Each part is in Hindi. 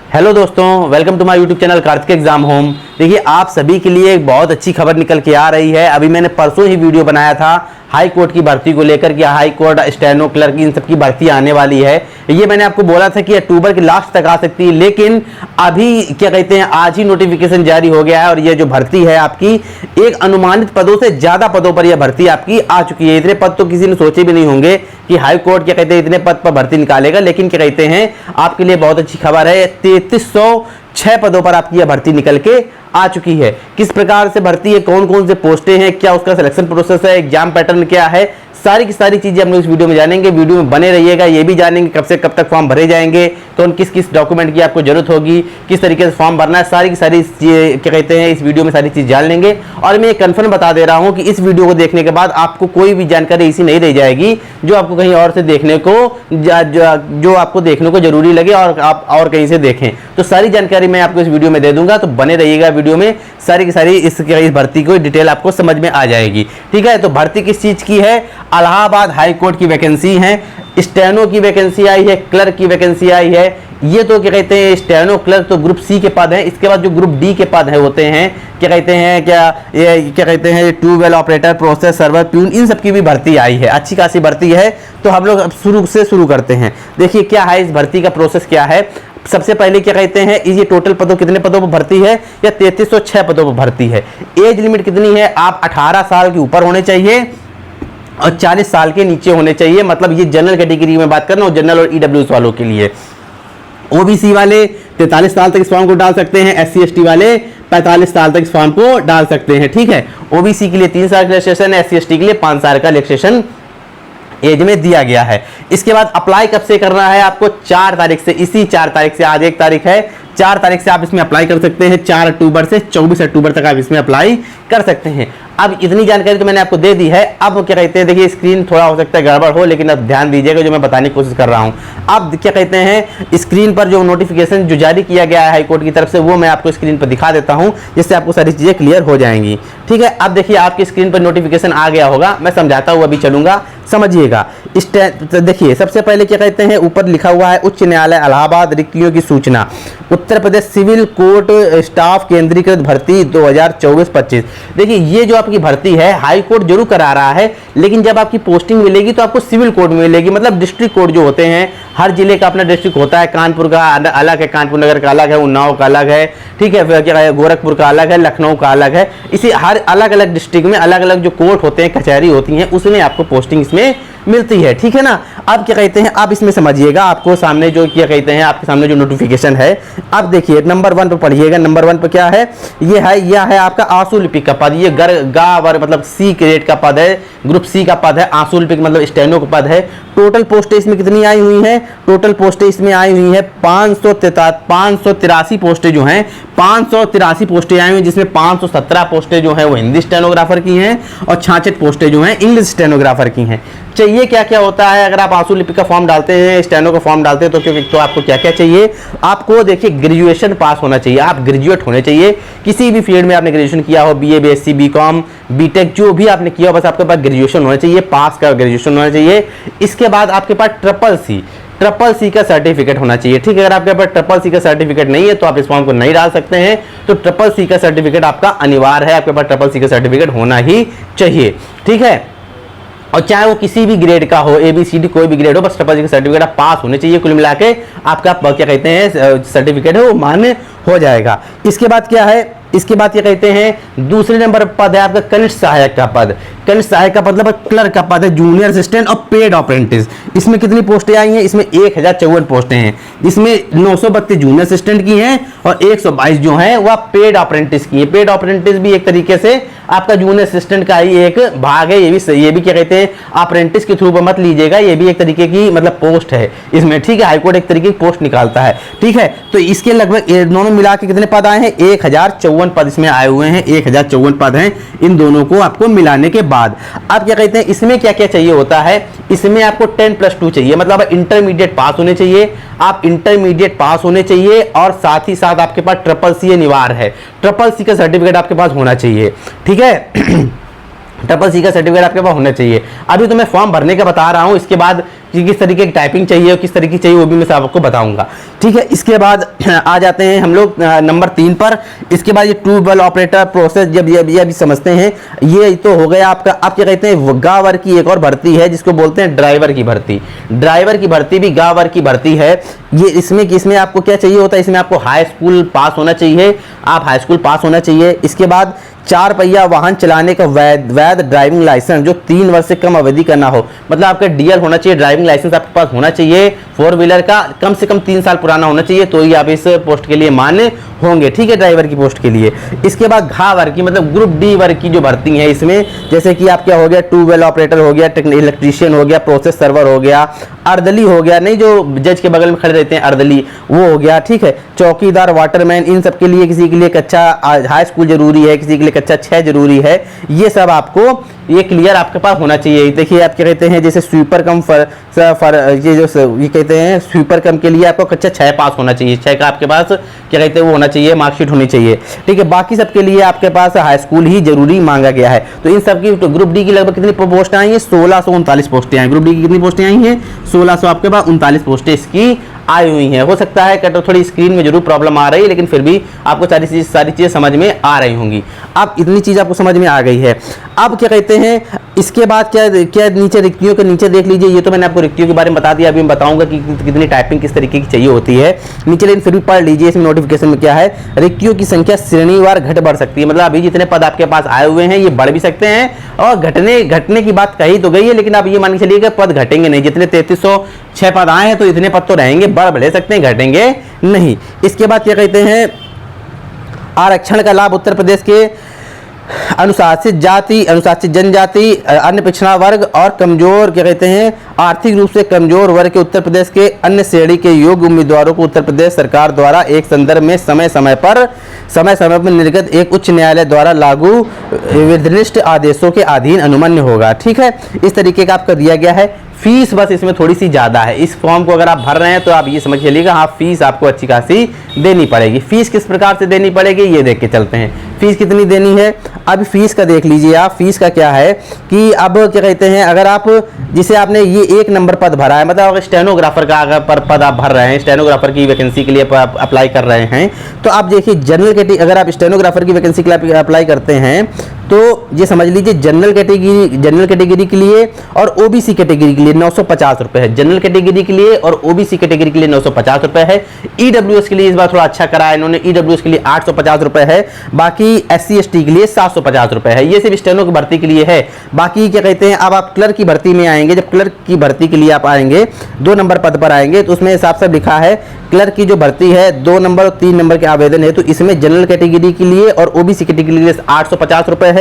हेलो दोस्तों, welcome to my YouTube channel Kartik exam home. देखिए, आप सभी के लिए एक बहुत अच्छी खबर निकल के आ रही है। अभी मैंने परसों ही वीडियो बनाया था हाई कोर्ट की भर्ती को लेकर कि हाई कोर्ट, स्टेनो क्लर्क, इन सब की भर्ती आने वाली है। ये मैंने आपको बोला था कि अक्टूबर के लास्ट तक आ सकती है, लेकिन अभी क्या कहते हैं, आज ही नोटिफिकेशन जारी हो गया है और ये जो भर्ती है आपकी, एक अनुमानित पदों से ज्यादा पदों पर यह भर्ती आपकी आ चुकी है। इतने पद तो किसी ने सोचे भी नहीं होंगे कि हाई कोर्ट क्या कहते हैं इतने पद पर भर्ती निकालेगा, लेकिन क्या कहते हैं आपके लिए बहुत अच्छी खबर है। 3306 पदों पर आपकी यह भर्ती निकल के आ चुकी है। किस प्रकार से भर्ती है, कौन कौन से पोस्टें हैं, क्या उसका सिलेक्शन प्रोसेस है, एग्जाम पैटर्न क्या है, सारी की सारी चीजें हम लोग इस वीडियो में जानेंगे। वीडियो में बने रहिएगा। ये भी जानेंगे कब से कब तक फॉर्म भरे जाएंगे, तो किस किस डॉक्यूमेंट की आपको जरूरत होगी, किस तरीके से फॉर्म भरना है, सारी की सारी क्या कहते हैं इस वीडियो में सारी चीज जान लेंगे। और मैं ये कंफर्म बता दे रहा हूं कि इस वीडियो को देखने के बाद आपको कोई भी जानकारी ऐसी नहीं रह जाएगी जो आपको कहीं और से देखने को जो आपको देखने को जरूरी लगे और आप और कहीं से देखें। तो सारी जानकारी मैं आपको इस वीडियो में दे दूंगा, तो बने रहिएगा वीडियो में। सारी की सारी इस भर्ती को डिटेल आपको समझ में आ जाएगी। ठीक है, तो भर्ती किस चीज की है? इलाहाबाद हाई कोर्ट की वैकेंसी है, स्टेनो की वैकेंसी आई है, क्लर्क की वैकेंसी आई है। ये तो क्या कहते हैं स्टेनो क्लर्क तो ग्रुप सी के पद हैं। इसके बाद जो ग्रुप डी के पद है होते हैं, क्या कहते हैं क्या कहते हैं tubewell operator, process server, peon, इन सब की भी भर्ती आई है। अच्छी खासी भर्ती है। तो हम लोग अब शुरू करते हैं। देखिए क्या है इस भर्ती का प्रोसेस क्या है। सबसे पहले क्या कहते हैं ये टोटल पदों कितने पदों पर भर्ती है, या 3306 पदों पर भर्ती है। एज लिमिट कितनी है? आप 18 साल के ऊपर होने चाहिए और 40 साल के नीचे होने चाहिए। मतलब ये जनरल कैटेगरी में बात कर रहा हूं, जनरल और ईडब्ल्यूएस वालों के लिए। ओबीसी वाले 43 साल तक इस फॉर्म को डाल सकते हैं, एससी एसटी वाले 45 साल तक इस फॉर्म को डाल सकते हैं। ठीक है, ओबीसी के लिए 3 साल का रिलैक्सेशन है, एससी एसटी के लिए 5 साल का रिलैक्सेशन एज में दिया गया है। इसके बाद अप्लाई कब से करना है आपको? 4 तारीख से। इसी 4 तारीख से, आज 1 तारीख है, 4 तारीख से आप इसमें अप्लाई कर सकते हैं। 4 अक्टूबर से 24 अक्टूबर तक आप इसमें अप्लाई कर सकते हैं। अब इतनी जानकारी तो मैंने आपको दे दी है। अब क्या कहते हैं, देखिए स्क्रीन थोड़ा हो सकता है गड़बड़ हो, लेकिन अब ध्यान दीजिएगा जो मैं बताने की कोशिश कर रहा हूं। अब क्या कहते हैं स्क्रीन पर जो नोटिफिकेशन जो जारी किया गया है हाईकोर्ट की तरफ से, वो मैं आपको स्क्रीन पर दिखा देता हूं, जिससे आपको सारी चीजें क्लियर हो जाएंगी। ठीक है, अब देखिए आपकी स्क्रीन पर नोटिफिकेशन आ गया होगा, मैं समझाता हुआ अभी चलूंगा, समझिएगा। देखिए सबसे पहले क्या कहते हैं, ऊपर लिखा हुआ है उच्च न्यायालय इलाहाबाद रिक्तियों की सूचना, Uttar Pradesh civil court staff केंद्रीकृत भर्ती 2024-25। देखिए ये जो आपकी भर्ती है हाई कोर्ट जरूर करा रहा है, लेकिन जब आपकी पोस्टिंग मिलेगी तो आपको सिविल कोर्ट में मिलेगी। मतलब डिस्ट्रिक्ट कोर्ट जो होते हैं, हर जिले का अपना डिस्ट्रिक्ट होता है। कानपुर का अलग है, कानपुर नगर का अलग है, उन्नाव का अलग है, ठीक है, क्या गोरखपुर का अलग है, लखनऊ का अलग है। इसी हर अलग अलग डिस्ट्रिक्ट में अलग अलग जो कोर्ट होते हैं, कचहरी होती हैं, उसमें आपको पोस्टिंग इसमें मिलती है। ठीक है ना। अब क्या कहते हैं, आप इसमें समझिएगा, आपको सामने जो क्या कहते हैं आपके सामने जो नोटिफिकेशन है, अब देखिए नंबर 1 पर पढ़िएगा। नंबर 1 पर क्या है? यह है आपका आंसू लिपिक का पद। ये मतलब सी ग्रेड का पद है, ग्रुप सी का पद है। आंसू लिपिक मतलब स्टेनो का पद है। टोटल पोस्टें इसमें कितनी आई हुई हैं? टोटल पोस्टें इसमें आई हुई हैं 583 पोस्टें जो हैं, 583 पोस्टें आई हुई, जिसमें 517 पोस्टें जो हैं वो हिंदी स्टेनोग्राफर की हैं और 66 पोस्टें जो हैं इंग्लिश स्टेनोग्राफर की हैं। चाहिए क्या क्या होता है अगर आप आंसू लिपिक का फॉर्म डालते हैं, स्टेनो का फॉर्म डालते हैं, तो आपको क्या क्या चाहिए? आपको देखिए ग्रेजुएशन पास होना चाहिए, आप ग्रेजुएट होने चाहिए। किसी भी फील्ड में आपने ग्रेजुएशन किया हो, बीए, बीएससी, बीकॉम, बीटेक, जो भी आपने किया हो, बस आपके पास ग्रेजुएशन होना चाहिए, पास का ग्रेजुएशन होना चाहिए। इसके बाद आपके पास ट्रिपल सी का सर्टिफिकेट होना चाहिए। ठीक है, अगर आपके पास ट्रिपल सी का सर्टिफिकेट नहीं है तो आप इस फॉर्म को नहीं डाल सकते हैं। तो ट्रिपल सी का सर्टिफिकेट आपका अनिवार्य है, आपके पास ट्रिपल सी का सर्टिफिकेट होना ही चाहिए। ठीक है, और चाहे वो किसी भी ग्रेड का हो, ABCD कोई भी ग्रेड हो, बस ट्रिपल सी का सर्टिफिकेट आप पास होने चाहिए। कुल मिला के आपका क्या कहते हैं सर्टिफिकेट है वो मान्य हो जाएगा। इसके बाद क्या है? इसके बाद क्या कहते हैं दूसरे नंबर पद है आपका कनिष्ठ सहायक का पद। कनिष्ठ सहायक का मतलब क्लर्क का पद है, जूनियर असिस्टेंट और पेड अप्रेंटिस। इसमें कितनी पोस्टें आई हैं? इसमें 1054 पोस्टें हैं। इसमें 932 जूनियर असिस्टेंट की हैं और 122 जो हैं वह पेड अप्रेंटिस की है। पेड अप्रेंटिस भी एक तरीके से आपका जूनियर असिस्टेंट का ही एक भाग है। ये भी क्या कहते हैं अप्रेंटिस के थ्रू पर मत लीजिएगा, ये भी एक तरीके की मतलब पोस्ट है इसमें। ठीक है, हाईकोर्ट एक तरीके की पोस्ट निकालता है। ठीक है, तो इसके लगभग दोनों मिला के कितने पद आए हैं? 1054 पद इसमें आए हुए हैं, 1054 पद हैं इन दोनों को आपको मिलाने के बाद। अब क्या कहते हैं इसमें क्या क्या चाहिए होता है? इसमें आपको 10+2 चाहिए, मतलब इंटरमीडिएट पास होने चाहिए। आप इंटरमीडिएट पास होने चाहिए और साथ ही साथ आपके पास ट्रिपल सी अनिवार्य है। ट्रिपल सी का सर्टिफिकेट आपके पास होना चाहिए। ठीक है, ट्रिपल सी का सर्टिफिकेट आपके पास होना चाहिए। अभी तो मैं फॉर्म भरने का बता रहा हूं, इसके बाद कि किस तरीके की टाइपिंग चाहिए और किस तरीके की चाहिए वो भी मैं आपको बताऊंगा। ठीक है, इसके बाद आ जाते हैं हम लोग नंबर 3 पर। इसके बाद ये ट्यूबवेल ऑपरेटर प्रोसेस जब ये अभी समझते हैं, ये तो हो गया आपका। आप क्या कहते हैं, गावर की एक और भर्ती है जिसको बोलते हैं ड्राइवर की भर्ती। ड्राइवर की भर्ती भी गावर की भर्ती है। ये इसमें आपको क्या चाहिए होता है, इसमें आपको हाई स्कूल पास होना चाहिए, आप हाई स्कूल पास होना चाहिए। इसके बाद 4 पहिया वाहन चलाने का वैध ड्राइविंग लाइसेंस जो 3 वर्ष से कम अवधि का ना हो, मतलब आपका डीएल होना चाहिए, ड्राइविंग लाइसेंस आपके पास होना चाहिए, 4 व्हीलर का कम से कम 3 साल पुराना होना चाहिए, तो ही आप इस पोस्ट के लिए मान्य होंगे। ठीक है, ड्राइवर की पोस्ट के लिए। इसके बाद घा वर्ग की मतलब ग्रुप डी वर्ग की जो भर्ती है इसमें, जैसे कि आप क्या हो गया, ट्यूबवेल ऑपरेटर हो गया, इलेक्ट्रीशियन हो गया, प्रोसेस सर्वर हो गया, अर्दली हो गया, नहीं जो जज के बगल में खड़े रहते हैं अर्दली, वो हो गया। ठीक है, चौकीदार, वाटरमैन, इन सब के लिए किसी के लिए कच्चा हाई स्कूल जरूरी है, किसी के लिए कच्चा 6 जरूरी है। ये सब आपको ये क्लियर आपके पास होना चाहिए। देखिए आप क्या कहते हैं, जैसे स्वीपर कम ये कहते हैं स्वीपर कम के लिए आपको कच्चा 6 पास होना चाहिए, 6 का आपके पास क्या कहते हैं वो होना चाहिए, मार्कशीट होनी चाहिए। ठीक है, बाकी सबके लिए आपके पास हाई स्कूल ही जरूरी मांगा गया है। तो इन सब की तो ग्रुप डी की लगभग कितनी पोस्टें आई हैं, 1639 पोस्टें आई। ग्रुप डी की कितनी पोस्टें आई हैं, 1600 आपके पास 39 पोस्टें इसकी आई हुई हैं। हो सकता है कि थोड़ी स्क्रीन में जरूर प्रॉब्लम आ रही है, लेकिन फिर भी आपको सारी चीज़ें समझ में आ रही होंगी। अब इतनी चीज़ आपको समझ में आ गई है। अब क्या कहते हैं, इसके बाद क्या नीचे रिक्तियों के नीचे देख लीजिए। ये तो मैंने आपको रिक्तियों के बारे में बता दिया, अभी मैं बताऊंगा कि कितनी टाइपिंग किस तरीके की चाहिए होती है नीचे, लेकिन फिर भी पढ़ लीजिए। इसमें नोटिफिकेशन में क्या है, रिक्तियों की संख्या श्रेणीवार घट बढ़ सकती है, मतलब अभी जितने पद आपके पास आए हुए हैं ये बढ़ भी सकते हैं, और घटने की बात कही तो गई है, लेकिन आप ये मान के चलिए कि पद घटेंगे नहीं। जितने 3306 पद आए हैं तो इतने पद तो रहेंगे, बढ़ सकते हैं, घटेंगे नहीं। इसके बाद क्या कहते हैं, आरक्षण का लाभ उत्तर प्रदेश के अनुसूचित जाति, अनुसूचित जनजाति, अन्य पिछड़ा वर्ग और कमजोर क्या कहते हैं आर्थिक रूप से कमजोर वर्ग के उत्तर प्रदेश के अन्य श्रेणी के योग्य उम्मीदवारों को उत्तर प्रदेश सरकार द्वारा एक संदर्भ में समय समय पर निर्गत एक उच्च न्यायालय द्वारा लागू निर्दिष्ट आदेशों के अधीन अनुमन्य होगा। ठीक है, इस तरीके का आपका दिया गया है। फीस बस इसमें थोड़ी सी ज़्यादा है। इस फॉर्म को अगर आप भर रहे हैं तो आप ये समझ चलिएगा, हाँ फीस आपको अच्छी खासी देनी पड़ेगी। फीस किस प्रकार से देनी पड़ेगी ये देख के चलते हैं। फीस कितनी देनी है, अब फीस का देख लीजिए आप। फीस का क्या है कि अब क्या कहते हैं, अगर आप जिसे आपने ये 1 नंबर पद भरा है, मतलब अगर स्टेनोग्राफर का अगर पद आप भर रहे हैं, स्टेनोग्राफर की वैकेंसी के लिए अप्लाई कर रहे हैं, तो आप देखिए जनरल कैटेगरी, अगर आप स्टेनोग्राफर की वैकेंसी के लिए अप्लाई करते हैं तो ये समझ लीजिए जनरल कैटेगरी के लिए और ओबीसी कैटेगरी के लिए 950 रुपये है। जनरल कैटेगरी के लिए और ओबीसी कैटेगरी के लिए 950 रुपये है। ईडब्ल्यूएस के लिए इस बार थोड़ा अच्छा करा है इन्होंने, ईडब्ल्यूएस के लिए 850 रुपये है। बाकी एससी एसटी के लिए 750 रुपये है। ये सिर्फ स्टेनो की भर्ती के लिए है। बाकी क्या कहते हैं, अब आप क्लर्क की भर्ती में आएंगे, जब क्लर्क की भर्ती के लिए आप आएंगे 2 नंबर पद पर आएंगे तो उसमें साफ साफ लिखा है क्लर्क की जो भर्ती है 2 नंबर और 3 नंबर के आवेदन है, तो इसमें जनरल कैटेगरी के लिए और ओबीसी कैटेगरी के लिए 850 रुपये है।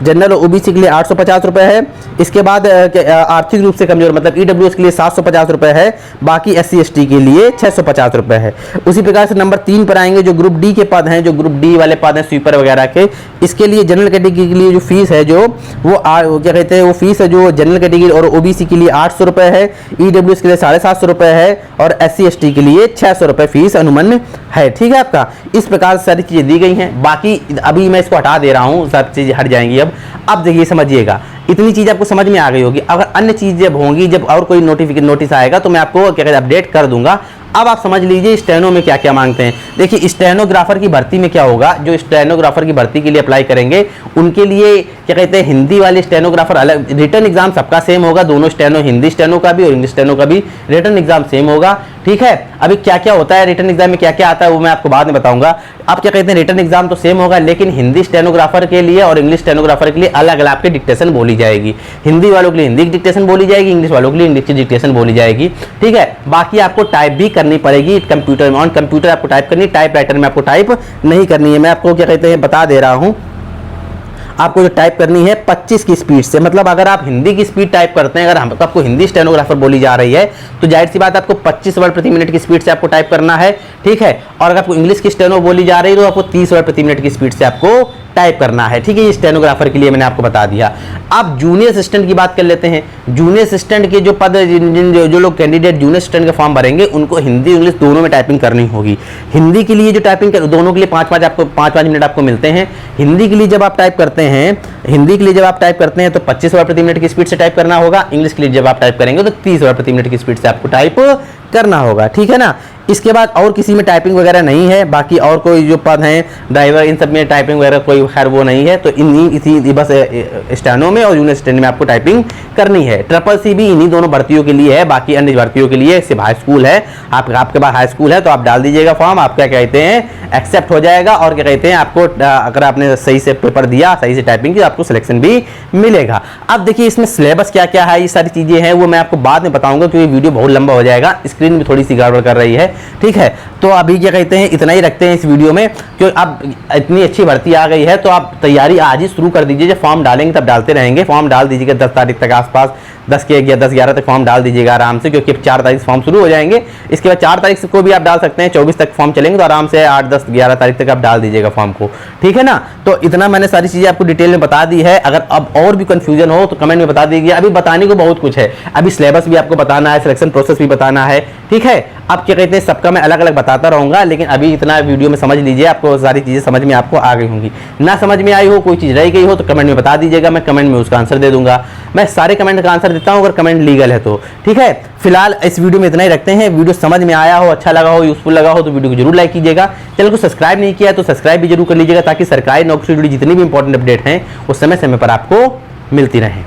जनरल और ओबीसी के लिए 850 रुपये है। इसके बाद आर्थिक रूप से कमजोर मतलब ईडब्ल्यूएस के लिए 750 रुपये है। बाकी एससी एसटी के लिए 650 रुपये है। उसी प्रकार से नंबर 3 पर आएंगे, जो ग्रुप डी के पद हैं, जो ग्रुप डी वाले पद हैं स्वीपर वगैरह के, इसके लिए जनरल कैटेगरी के लिए जो फीस है जो वो क्या कहते हैं, वो फीस है जो जनरल कैटेगरी और ओबीसी के लिए 800 रुपये है, ईडब्ल्यूएस के लिए 750 रुपये है और एससी एसटी के लिए 600 रुपये फीस अनुमन्य है। ठीक है आपका, इस प्रकार से सारी चीजें दी गई हैं। बाकी अभी मैं इसको हटा दे रहा हूँ, सब चीजें हट जाएंगी। अब देखिए समझिएगा, इतनी चीज आपको समझ में आ गई होगी। अगर अन्य चीज जब होंगी, जब और कोई नोटिस आएगा तो मैं आपको क्या कहते हैं अपडेट कर दूंगा। अब आप समझ लीजिए स्टेनो में क्या क्या मांगते हैं। देखिए स्टेनोग्राफर की भर्ती में क्या होगा, जो स्टेनोग्राफर की भर्ती के लिए अप्लाई करेंगे उनके लिए क्या कहते हैं हिंदी वाले स्टेनोग्राफर अलग, रिटर्न एग्जाम सबका सेम होगा, दोनों स्टेनो, हिंदी स्टेनो का भी और इंग्लिश स्टेनो का भी रिटर्न एग्जाम सेम होगा। ठीक है, अभी क्या क्या होता है रिटर्न एग्जाम में, क्या क्या आता है वो मैं आपको बाद में बताऊंगा। आप क्या कहते हैं रिटर्न एग्जाम तो सेम होगा, लेकिन हिंदी स्टेनोग्राफर के लिए और इंग्लिश स्टेनोग्राफर के लिए अलग अलग आपकी डिक्टेशन बोली जाएगी। हिंदी वालों के लिए हिंदी की डिक्टेशन बोली जाएगी, इंग्लिश वालों के लिए इंग्लिश की डिक्टेशन बोली जाएगी। ठीक है, बाकी आपको टाइप भी करनी पड़ेगी कंप्यूटर में, ऑन कंप्यूटर आपको टाइप करनी, टाइप राइटर में आपको टाइप नहीं करनी है। मैं आपको क्या कहते हैं बता दे रहा हूं, आपको जो टाइप करनी है 25 की स्पीड से। मतलब अगर आप हिंदी की स्पीड टाइप करते हैं, अगर हमको आपको हिंदी स्टेनोग्राफर बोली जा रही है तो जाहिर सी बात आपको 25 वर्ड प्रति मिनट की स्पीड से आपको टाइप करना है। ठीक है, और अगर आपको इंग्लिश की स्टेनो बोली जा रही है तो आपको 30 वर्ड प्रति मिनट की स्पीड से आपको टाइप करना है। ठीक है, ये स्टेनोग्राफर के लिए मैंने आपको बता दिया। अब जूनियर असिस्टेंट की बात कर लेते हैं। जूनियर असिस्टेंट के जो पद, जो लोग कैंडिडेट जूनियर असिस्टेंट का फॉर्म भरेंगे उनको हिंदी इंग्लिश दोनों में टाइपिंग करनी होगी। हिंदी के लिए जो टाइपिंग दोनों के लिए 5-5 मिनट आपको मिलते हैं। हिंदी के लिए जब आप टाइप करते हैं, तो 25 वर्ड प्रति मिनट की स्पीड से टाइप करना होगा। इंग्लिश के लिए जब आप टाइप करेंगे तो 30 वर्ड प्रति मिनट की स्पीड से आपको टाइप करना होगा, ठीक है ना। इसके बाद और किसी में टाइपिंग वगैरह नहीं है, बाकी और कोई जो पद हैं ड्राइवर, इन सब में टाइपिंग वगैरह कोई खैर वो नहीं है। तो इसी बस स्टेनो में और जूनियर स्टेनो में आपको टाइपिंग करनी है। CCC भी इन्हीं दोनों भर्तियों के लिए है, बाकी अन्य भर्तियों के लिए सिर्फ हाई स्कूल है। आपके पास हाई स्कूल है तो आप डाल दीजिएगा फॉर्म, आप क्या कहते हैं एक्सेप्ट हो जाएगा, और क्या कहते हैं आपको अगर आपने सही से पेपर दिया, सही से टाइपिंग की, आपको सिलेक्शन भी मिलेगा। अब देखिए इसमें सिलेबस क्या क्या है, ये सारी चीजें हैं वो मैं आपको बाद में बताऊंगा क्योंकि वीडियो बहुत लंबा हो जाएगा, स्क्रीन भी थोड़ी सी गड़बड़ कर रही है, ठीक है। तो अभी क्या कहते हैं इतना ही रखते हैं इस वीडियो में, क्योंकि अब इतनी अच्छी भर्ती आ गई है तो आप तैयारी आज ही शुरू कर दीजिए। जब फॉर्म डालेंगे तब डालते रहेंगे, फॉर्म डाल दीजिएगा 10 तारीख तक आसपास, 10-11 तक फॉर्म डाल दीजिएगा आराम से, क्योंकि 4 तारीख से फॉर्म शुरू हो जाएंगे। इसके बाद 4 तारीख को भी आप डाल सकते हैं, 24 तक फॉर्म चलेंगे तो आराम से 8, 10, 11 तारीख तक आप डाल दीजिएगा फॉर्म को, ठीक है ना। तो इतना मैंने सारी चीजें आपको डिटेल में बता दी है। अगर अब और भी कंफ्यूजन हो तो कमेंट में बता दीजिए, अभी बताने को बहुत कुछ है, अभी सिलेबस भी आपको बताना है, सिलेक्शन प्रोसेस भी बताना है, ठीक है। अब क्या कहते हैं सबका मैं अलग अलग बताता रहूंगा, लेकिन अभी इतना वीडियो में समझ लीजिए, आपको सारी चीजें समझ में आपको आ गई होंगी। ना समझ में आई हो, कोई चीज रह गई हो तो कमेंट में बता दीजिएगा, मैं कमेंट में उसका आंसर दे दूंगा। मैं सारे कमेंट का आंसर देता हूं अगर कमेंट लीगल है तो, ठीक है। फिलहाल इस वीडियो में इतना ही रखते हैं। वीडियो समझ में आया हो, अच्छा लगा हो, यूजफुल लगा हो तो वीडियो को जरूर लाइक कीजिएगा। चैनल को सब्सक्राइब नहीं किया तो सब्सक्राइब भी जरूर कर लीजिएगा, ताकि सरकारी नौकरी से जुड़ी जितनी भी इंपॉर्टेंट अपडेट हैं वो समय समय पर आपको मिलती रहें।